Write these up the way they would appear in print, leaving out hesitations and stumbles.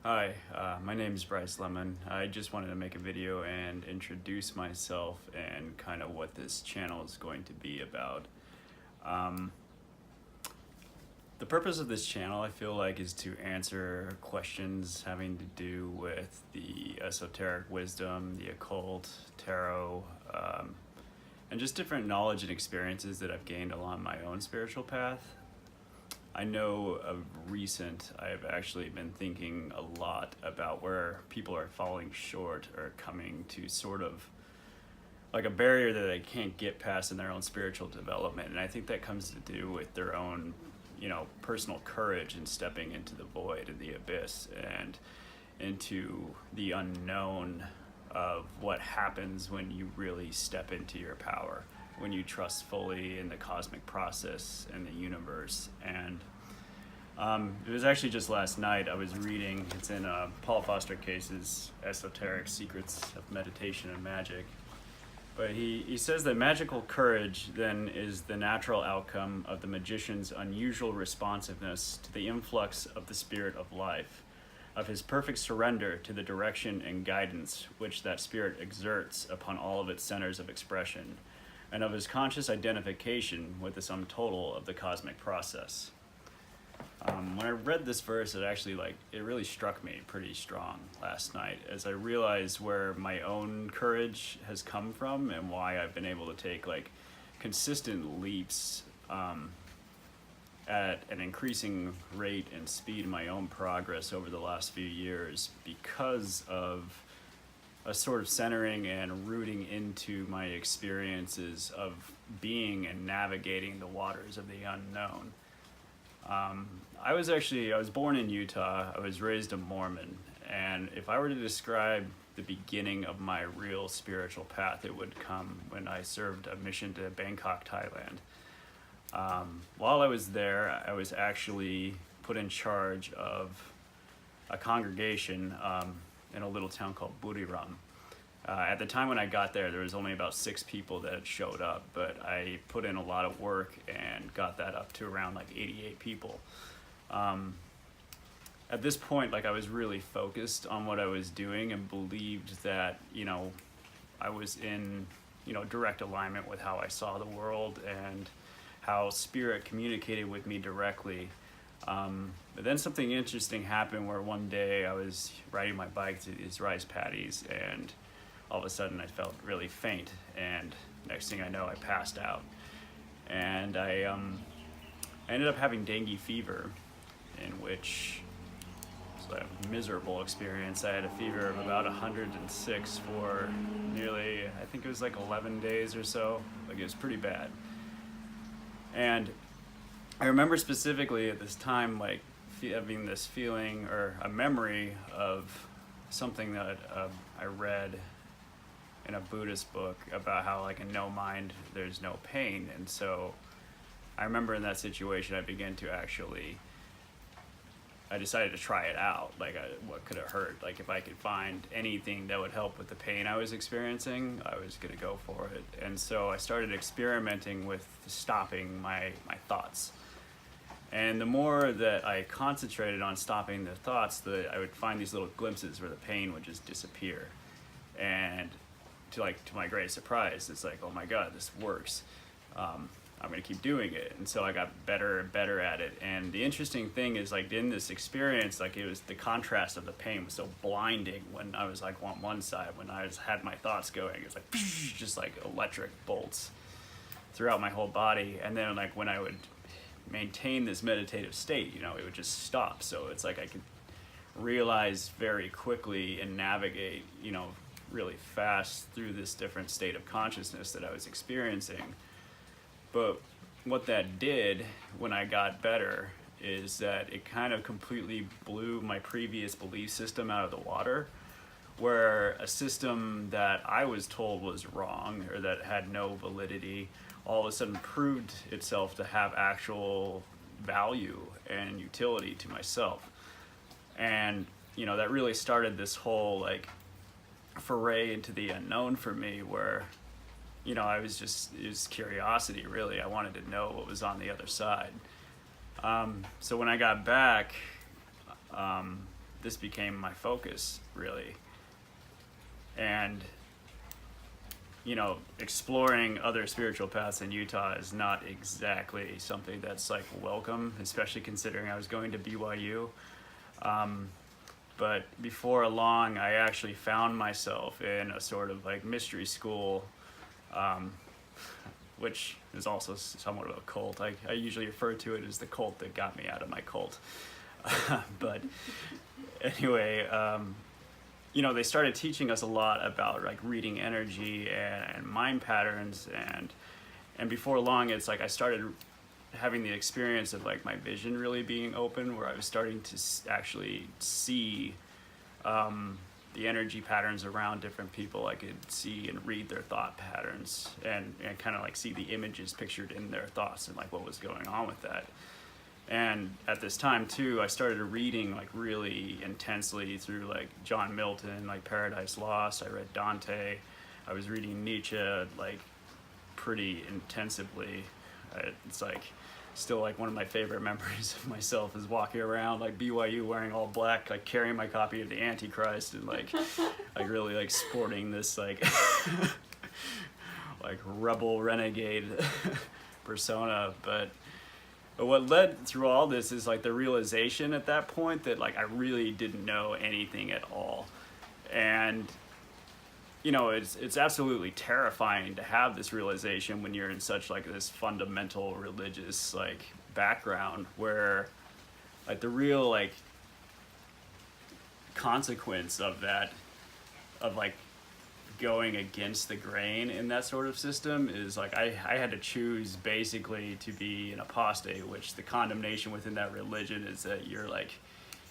Hi, my name is Bryce Lemon. I just wanted to make a video and introduce myself and kind of what this channel is going to be about. Um, the purpose of this channel, I feel like, is to answer questions having to do with the esoteric wisdom, the occult, tarot, and just different knowledge and experiences that I've gained along my own spiritual path. I know of recent, I've actually been thinking a lot about where people are falling short or coming to sort of like a barrier that they can't get past in their own spiritual development. And I think that comes to do with their own, personal courage in stepping into the void and the abyss and into the unknown of what happens when you really step into your power, when you trust fully in the cosmic process and the universe. And it was actually just last night I was reading, it's in Paul Foster Case's Esoteric Secrets of Meditation and Magic. But he says that magical courage then is the natural outcome of the magician's unusual responsiveness to the influx of the spirit of life, of his perfect surrender to the direction and guidance which that spirit exerts upon all of its centers of expression, and of his conscious identification with the sum total of the cosmic process. When I read this verse, it really struck me pretty strong last night as I realized where my own courage has come from and why I've been able to take consistent leaps at an increasing rate and speed in my own progress over the last few years because of a sort of centering and rooting into my experiences of being and navigating the waters of the unknown. I was born in Utah. I was raised a Mormon. And if I were to describe the beginning of my real spiritual path, it would come when I served a mission to Bangkok, Thailand. While I was there, I was actually put in charge of a congregation in a little town called Buriram. At the time when I got there was only about 6 people that had showed up, but I put in a lot of work and got that up to around 88 people. At this point, I was really focused on what I was doing and believed that, I was in, direct alignment with how I saw the world and how spirit communicated with me directly. But then something interesting happened where one day I was riding my bike to these rice paddies and all of a sudden I felt really faint, and next thing I know I passed out. And I ended up having dengue fever, in which it was a miserable experience. I had a fever of about 106 for nearly, I think it was 11 days or so. It was pretty bad. And I remember specifically at this time having this feeling or a memory of something that I read in a Buddhist book about how in no mind there's no pain. And so I remember in that situation I decided to try it out. What could it hurt? If I could find anything that would help with the pain I was experiencing, I was gonna go for it. And so I started experimenting with stopping my thoughts. And the more that I concentrated on stopping the thoughts, I would find these little glimpses where the pain would just disappear. And to my great surprise, it's oh my God, this works. I'm gonna keep doing it. And so I got better and better at it. And the interesting thing is in this experience, it was the contrast of the pain was so blinding when I was on one side, when I had my thoughts going, it was just electric bolts throughout my whole body. And then when I would maintain this meditative state, it would just stop. So it's I could realize very quickly and navigate, really fast through this different state of consciousness that I was experiencing. But what that did when I got better is that it kind of completely blew my previous belief system out of the water, where a system that I was told was wrong or that had no validity all of a sudden proved itself to have actual value and utility to myself. And that really started this whole foray into the unknown for me, where it was curiosity, really. I wanted to know what was on the other side. So when I got back, this became my focus, really. And exploring other spiritual paths in Utah is not exactly something that's like welcome, especially considering I was going to BYU. But before long, I actually found myself in a sort of like mystery school, which is also somewhat of a cult. I usually refer to it as the cult that got me out of my cult. But anyway, they started teaching us a lot about like reading energy and mind patterns, and before long, it's like I started having the experience of like my vision really being open, where I was starting to actually see the energy patterns around different people. I could see and read their thought patterns and kind of like see the images pictured in their thoughts and like what was going on with that. And at this time too, I started reading like really intensely through like John Milton, like Paradise Lost. I read Dante. I was reading Nietzsche like pretty intensively. It's like still like one of my favorite memories of myself is walking around like BYU wearing all black, like carrying my copy of the Antichrist and like really like sporting this like like rebel renegade persona. But what led through all this is like the realization at that point that like I really didn't know anything at all. And it's absolutely terrifying to have this realization when you're in such like this fundamental religious like background, where like the real like consequence of that, of like going against the grain in that sort of system, is like I had to choose basically to be an apostate, which the condemnation within that religion is that you're like,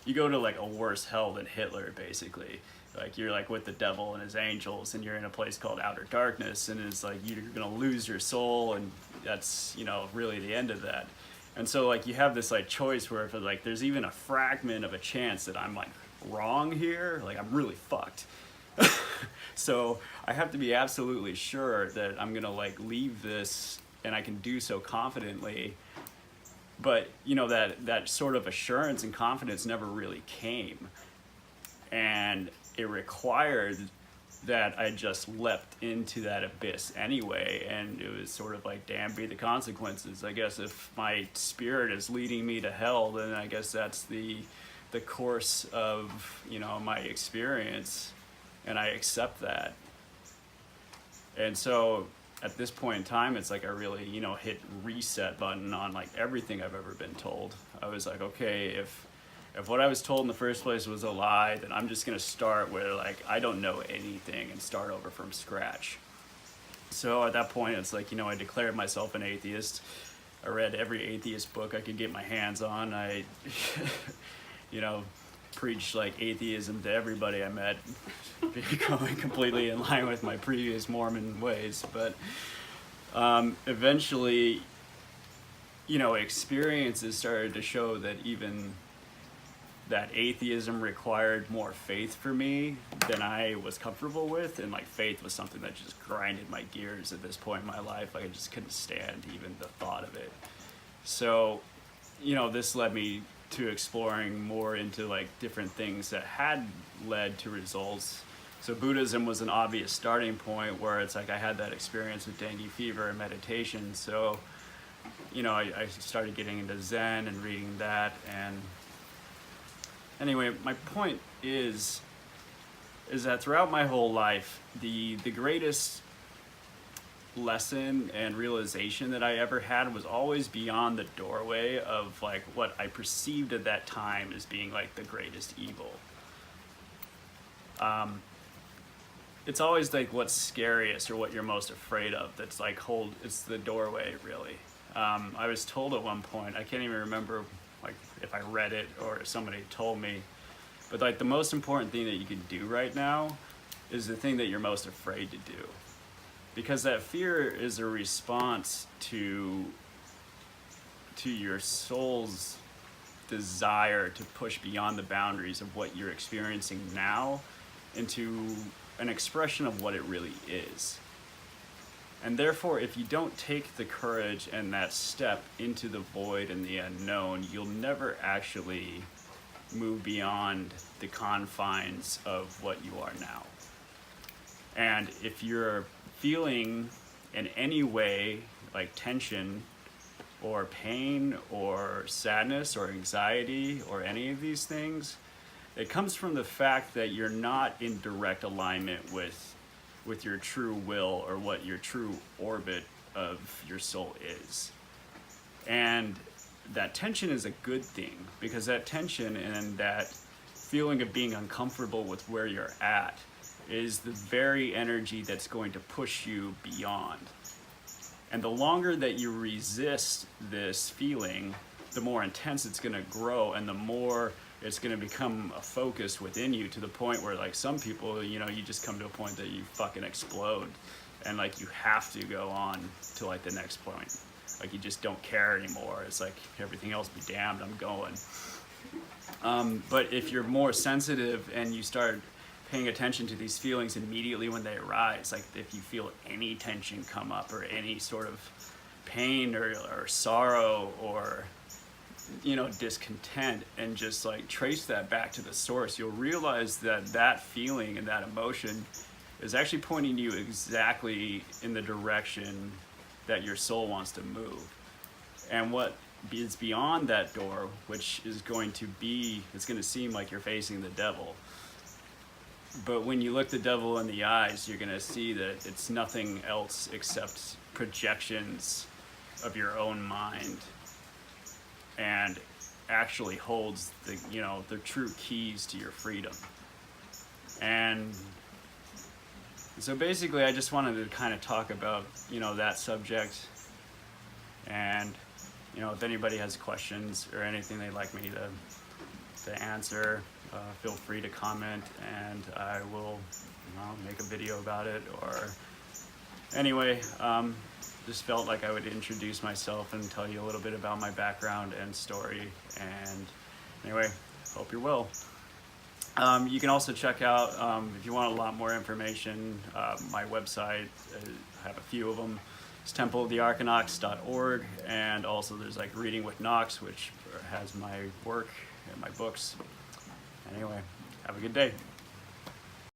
you go to like a worse hell than Hitler, basically. Like you're like with the devil and his angels, and you're in a place called outer darkness, and it's like you're gonna lose your soul, and that's really the end of that. And so like you have this like choice where if like there's even a fragment of a chance that I'm like wrong here, like I'm really fucked. So I have to be absolutely sure that I'm gonna like leave this, and I can do so confidently. But that sort of assurance and confidence never really came, and it required that I just leapt into that abyss anyway. And it was sort of like, damn, be the consequences. I guess if my spirit is leading me to hell, then I guess that's the course of my experience, and I accept that. And so at this point in time, it's like I really hit reset button on like everything I've ever been told. I was like, okay, if what I was told in the first place was a lie, then I'm just gonna start where like I don't know anything and start over from scratch. So at that point, it's like I declared myself an atheist. I read every atheist book I could get my hands on. I preached like atheism to everybody I met, going completely in line with my previous Mormon ways. But eventually, experiences started to show that even that atheism required more faith for me than I was comfortable with, and like faith was something that just grinded my gears at this point in my life. Like I just couldn't stand even the thought of it. So this led me to exploring more into like different things that had led to results. So Buddhism was an obvious starting point, where it's like I had that experience with dengue fever and meditation. So I started getting into Zen and reading that. And anyway, my point is that throughout my whole life, the greatest lesson and realization that I ever had was always beyond the doorway of like what I perceived at that time as being like the greatest evil. It's always like what's scariest or what you're most afraid of that's like it's the doorway, really. I was told at one point, I can't even remember like if I read it or if somebody told me, but like the most important thing that you can do right now is the thing that you're most afraid to do. Because that fear is a response to your soul's desire to push beyond the boundaries of what you're experiencing now into an expression of what it really is. And therefore, if you don't take the courage and that step into the void and the unknown, you'll never actually move beyond the confines of what you are now. And if you're feeling in any way like tension or pain or sadness or anxiety or any of these things, it comes from the fact that you're not in direct alignment with your true will or what your true orbit of your soul is. And that tension is a good thing, because that tension and that feeling of being uncomfortable with where you're at is the very energy that's going to push you beyond. And the longer that you resist this feeling, the more intense it's going to grow, and the more it's going to become a focus within you, to the point where, like, some people, you just come to a point that you fucking explode, and like you have to go on to like the next point. Like, you just don't care anymore. It's like, everything else be damned, I'm going. But if you're more sensitive and you start paying attention to these feelings immediately when they arise, like if you feel any tension come up or any sort of pain or sorrow or discontent, and just like trace that back to the source, you'll realize that that feeling and that emotion is actually pointing you exactly in the direction that your soul wants to move. And what is beyond that door, which is going to be, it's going to seem like you're facing the devil, but when you look the devil in the eyes, you're going to see that it's nothing else except projections of your own mind, and actually holds the true keys to your freedom. And so basically, I just wanted to kind of talk about that subject, and if anybody has questions or anything they'd like me to answer, feel free to comment, and I will make a video about it. Or anyway, just felt like I would introduce myself and tell you a little bit about my background and story. And anyway, hope you're well. You can also check out, if you want a lot more information, my website. I have a few of them. It's templeofthearchinox.org, and also there's like Reading with Knox, which has my work and my books. Anyway, have a good day.